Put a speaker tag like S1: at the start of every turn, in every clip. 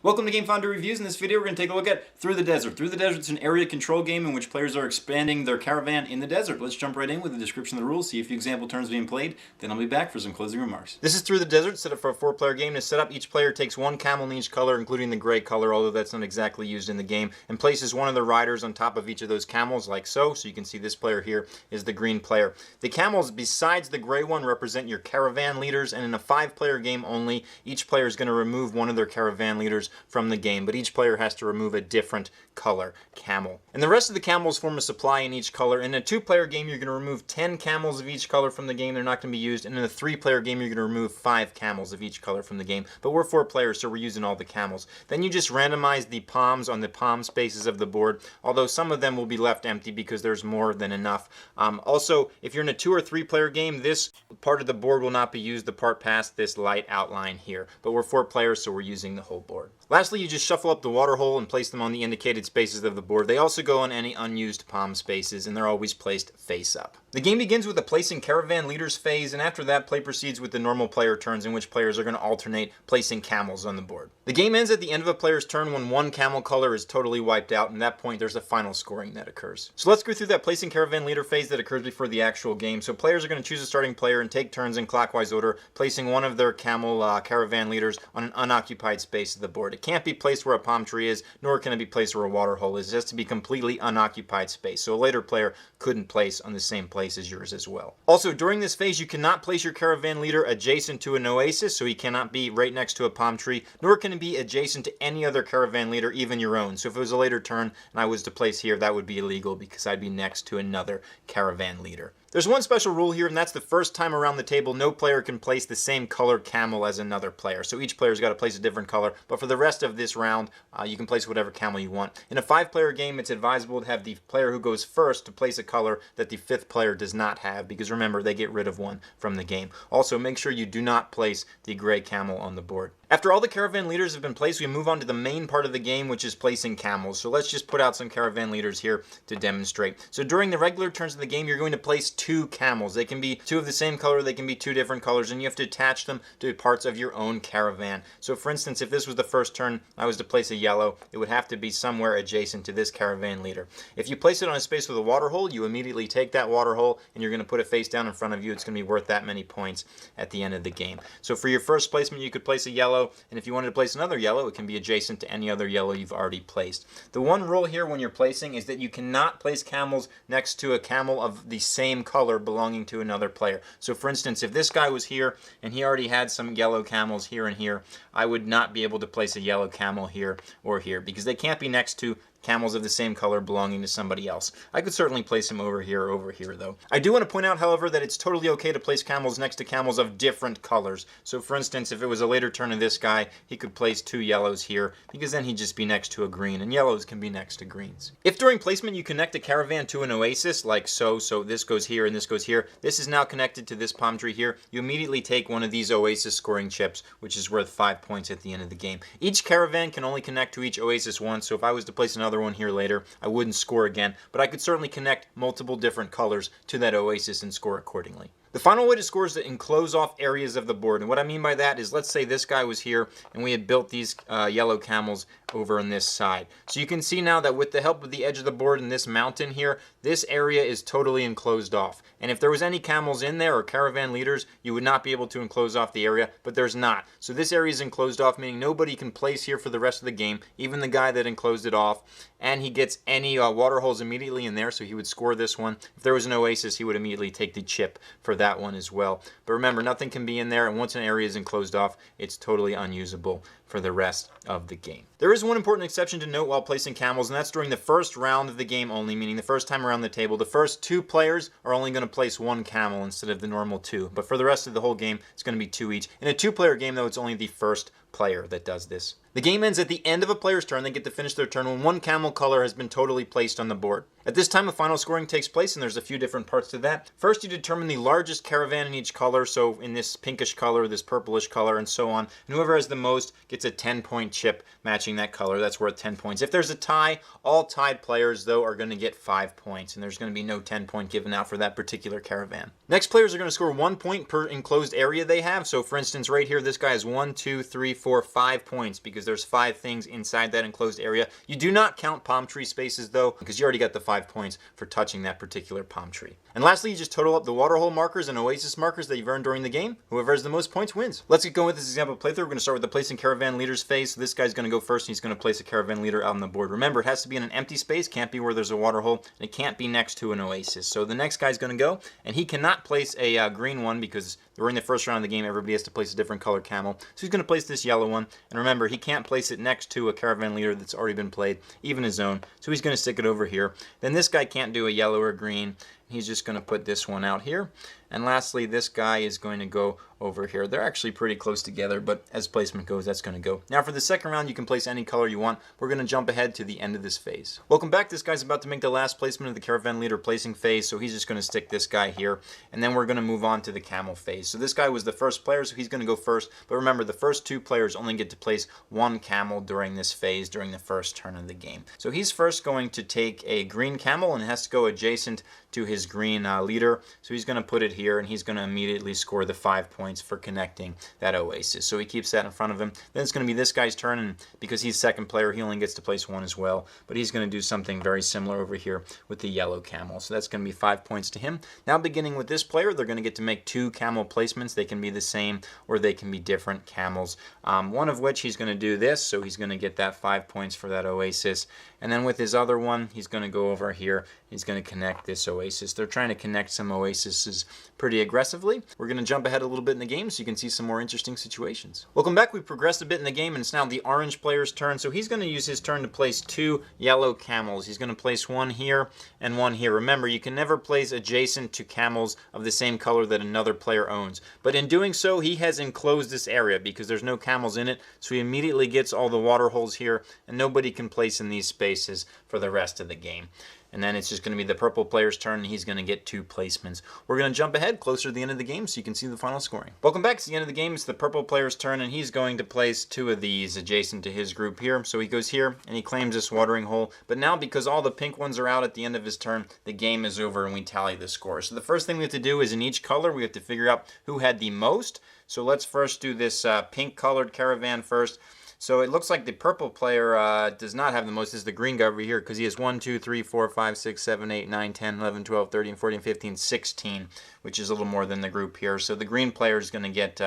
S1: Welcome to Game Founder Reviews. In this video, we're going to take a look at Through the Desert. Through the Desert is an area control game in which players are expanding their caravan in the desert. Let's jump right in with the description of the rules, see a few example turns being played, then I'll be back for some closing remarks. This is Through the Desert, set up for a 4-player game. To set up, each player takes one camel in each color, including the gray color, although that's not exactly used in the game, and places one of the riders on top of each of those camels, like so. So you can see this player here is the green player. The camels, besides the gray one, represent your caravan leaders, and in a 5-player game only, each player is going to remove one of their caravan leaders from the game, but each player has to remove a different color camel. And the rest of the camels form a supply in each color. In a 2-player game, you're going to remove 10 camels of each color from the game. They're not going to be used. And in a 3-player game, you're going to remove 5 camels of each color from the game. But we're 4 players, so we're using all the camels. Then you just randomize the palms on the palm spaces of the board, although some of them will be left empty because there's more than enough. Also, if you're in a 2 or 3-player game, this part of the board will not be used, the part past this light outline here. But we're 4 players, so we're using the whole board. Lastly, you just shuffle up the water hole and place them on the indicated spaces of the board. They also go on any unused palm spaces, and they're always placed face up. The game begins with the placing caravan leaders phase, and after that, play proceeds with the normal player turns, in which players are going to alternate placing camels on the board. The game ends at the end of a player's turn when one camel color is totally wiped out, and at that point there's a final scoring that occurs. So let's go through that placing caravan leader phase that occurs before the actual game. So players are going to choose a starting player and take turns in clockwise order, placing one of their camel caravan leaders on an unoccupied space of the board. It can't be placed where a palm tree is, nor can it be placed where a water hole is. It has to be completely unoccupied space, so a later player couldn't place on the same place as yours as well. Also, during this phase, you cannot place your caravan leader adjacent to an oasis, so he cannot be right next to a palm tree, nor can it be adjacent to any other caravan leader, even your own. So if it was a later turn and I was to place here, that would be illegal because I'd be next to another caravan leader. There's one special rule here, and that's the first time around the table, no player can place the same color camel as another player. So each player's got to place a different color, but for the rest of this round, you can place whatever camel you want. In a 5-player game, it's advisable to have the player who goes first to place a color that the 5th player does not have, because remember, they get rid of one from the game. Also, make sure you do not place the gray camel on the board. After all the caravan leaders have been placed, we move on to the main part of the game, which is placing camels. So let's just put out some caravan leaders here to demonstrate. So during the regular turns of the game, you're going to place 2 camels. They can be 2 of the same color, they can be 2 different colors, and you have to attach them to parts of your own caravan. So for instance, if this was the first turn, I was to place a yellow, it would have to be somewhere adjacent to this caravan leader. If you place it on a space with a water hole, you immediately take that water hole and you're going to put it face down in front of you. It's going to be worth that many points at the end of the game. So for your first placement, you could place a yellow, and if you wanted to place another yellow, it can be adjacent to any other yellow you've already placed. The one rule here when you're placing is that you cannot place camels next to a camel of the same color belonging to another player. So for instance, if this guy was here and he already had some yellow camels here and here, I would not be able to place a yellow camel here or here because they can't be next to camels of the same color belonging to somebody else. I could certainly place him over here though. I do want to point out, however, that it's totally okay to place camels next to camels of different colors. So for instance, if it was a later turn of this guy, he could place 2 yellows here because then he'd just be next to a green, and yellows can be next to greens. If during placement you connect a caravan to an oasis, like so this goes here and this goes here, this is now connected to this palm tree here, you immediately take one of these oasis scoring chips, which is worth 5 points at the end of the game. Each caravan can only connect to each oasis once, so if I was to place another one here later, I wouldn't score again, but I could certainly connect multiple different colors to that oasis and score accordingly. The final way to score is to enclose off areas of the board, and what I mean by that is, let's say this guy was here and we had built these yellow camels over on this side. So you can see now that with the help of the edge of the board and this mountain here, this area is totally enclosed off. And if there was any camels in there or caravan leaders, you would not be able to enclose off the area, but there's not. So this area is enclosed off, meaning nobody can place here for the rest of the game, even the guy that enclosed it off, and he gets any water holes immediately in there, so he would score this one. If there was an oasis, he would immediately take the chip for that one as well. But remember, nothing can be in there, and once an area is enclosed off, it's totally unusable for the rest of the game. There is one important exception to note while placing camels, and that's during the first round of the game only, meaning the first time around the table. The first 2 players are only going to place 1 camel instead of the normal 2, but for the rest of the whole game, it's going to be 2 each. In a 2-player game, though, it's only the first player that does this. The game ends at the end of a player's turn. They get to finish their turn when 1 camel color has been totally placed on the board. At this time, a final scoring takes place, and there's a few different parts to that. First, you determine the largest caravan in each color, so in this pinkish color, this purplish color, and so on. And whoever has the most gets a 10-point chip matching that color. That's worth 10 points. If there's a tie, all tied players, though, are going to get 5 points, and there's going to be no 10-point given out for that particular caravan. Next, players are going to score 1 point per enclosed area they have. So, for instance, right here, this guy has 1, 2, 3, 4, 5 points because
S2: because there's 5 things inside that enclosed area. You do not count palm tree spaces though, because you already got the 5 points for touching that particular palm tree. And lastly, you just total up the waterhole markers and oasis markers that you've earned during the game. Whoever has the most points wins. Let's get going with this example playthrough. We're going to start with the placing caravan leaders phase. So this guy's going to go first, and he's going to place a caravan leader out on the board. Remember, it has to be in an empty space, can't be where there's a waterhole, and it can't be next to an oasis. So the next guy's going to go, and he cannot place a green one because we're in the first round of the game. Everybody has to place a different color camel. So he's going to place this yellow one, and remember, he can't place it next to a caravan leader that's already been played, even his own. So he's going to stick it over here. Then this guy can't do a yellow or green. He's just going to put this one out here. And lastly, this guy is going to go over here. They're actually pretty close together, but as placement goes, that's going to go. Now for the second round, you can place any color you want. We're going to jump ahead to the end of this phase. Welcome back. This guy's about to make the last placement of the caravan leader placing phase, so he's just going to stick this guy here, and then we're going to move on to the camel phase. So this guy was the first player, so he's going to go first, but remember, the first 2 players only get to place 1 camel during this phase, during the first turn of the game. So he's first going to take a green camel, and it has to go adjacent to his green leader. So he's going to put it here, and he's going to immediately score the 5 points for connecting that oasis. So he keeps that in front of him. Then it's going to be this guy's turn, and because he's second player, he only gets to place 1 as well. But he's going to do something very similar over here with the yellow camel. So that's going to be 5 points to him. Now beginning with this player, they're going to get to make 2 camel placements. They can be the same or they can be different camels. One of which he's going to do this, so he's going to get that 5 points for that oasis. And then with his other one, he's going to go over here. He's going to connect this oasis. They're trying to connect some oases pretty aggressively. We're going to jump ahead a little bit in the game so you can see some more interesting situations. Welcome back. We've progressed a bit in the game, and it's now the orange player's turn. So he's going to use his turn to place 2 yellow camels. He's going to place 1 here and 1 here. Remember, you can never place adjacent to camels of the same color that another player owns. But in doing so, he has enclosed this area because there's no camels in it. So he immediately gets all the water holes here, and nobody can place in these spaces for the rest of the game. And then it's just going to be the purple player's turn, and he's going to get 2 placements. We're going to jump ahead closer to the end of the game so you can see the final scoring. Welcome back to the end of the game. It's the purple player's turn, and he's going to place 2 of these adjacent to his group here. So he goes here, and he claims this watering hole. But now, because all the pink ones are out at the end of his turn, the game is over, and we tally the score. So the first thing we have to do is in each color, we have to figure out who had the most. So let's first do this pink-colored caravan first. So it looks like the purple player does not have the most. This is the green guy over here because he has 1, 2, 3, 4, 5, 6, 7, 8, 9, 10, 11, 12, 13, 14, 15, 16, which is a little more than the group here. So the green player is going to get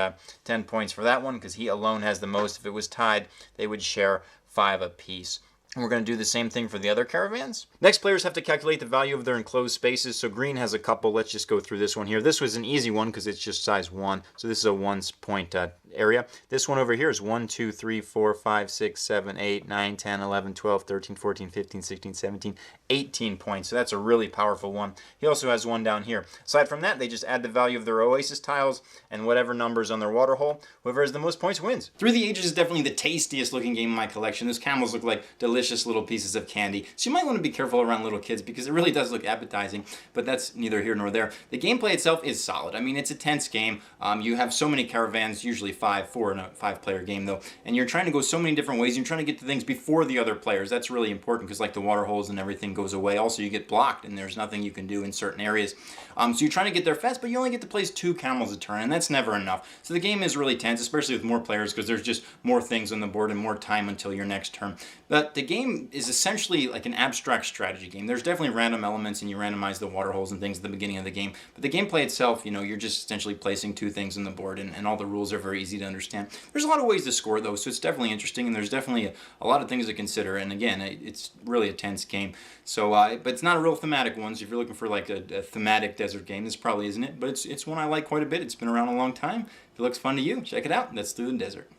S2: 10 points for that one because he alone has the most. If it was tied, they would share 5 apiece. And we're going to do the same thing for the other caravans. Next, players have to calculate the value of their enclosed spaces. So green has a couple. Let's just go through this one here. This was an easy one because it's just size 1. So this is a 1 point area. This one over here is 1, 2, 3, 4, 5, 6, 7, 8, 9, 10, 11, 12, 13, 14, 15, 16, 17, 18 points. So that's a really powerful one. He also has one down here. Aside from that, they just add the value of their oasis tiles and whatever numbers on their water hole. Whoever has the most points wins.
S1: Through the Ages is definitely the tastiest looking game in my collection. Those camels look like delicious little pieces of candy. So you might want to be careful around little kids because it really does look appetizing, but that's neither here nor there. The gameplay itself is solid. I mean, it's a tense game. You have so many caravans, usually 4 in a 5-player game though, and you're trying to go so many different ways. You're trying to get to things before the other players. That's really important because like the water holes and everything goes away. Also, you get blocked and there's nothing you can do in certain areas. So you're trying to get there fast, but you only get to place 2 camels a turn, and that's never enough. So the game is really tense, especially with more players because there's just more things on the board and more time until your next turn. But the game is essentially like an abstract strategy game. There's definitely random elements and you randomize the water holes and things at the beginning of the game. But the gameplay itself, you know, you're just essentially placing 2 things on the board and all the rules are very easy to understand. There's a lot of ways to score though, so it's definitely interesting and there's definitely a lot of things to consider. And again, it's really a tense game. So, but it's not a real thematic one. So if you're looking for like a thematic desert game, this probably isn't it. But it's one I like quite a bit. It's been around a long time. If it looks fun to you, check it out. That's Through the Desert.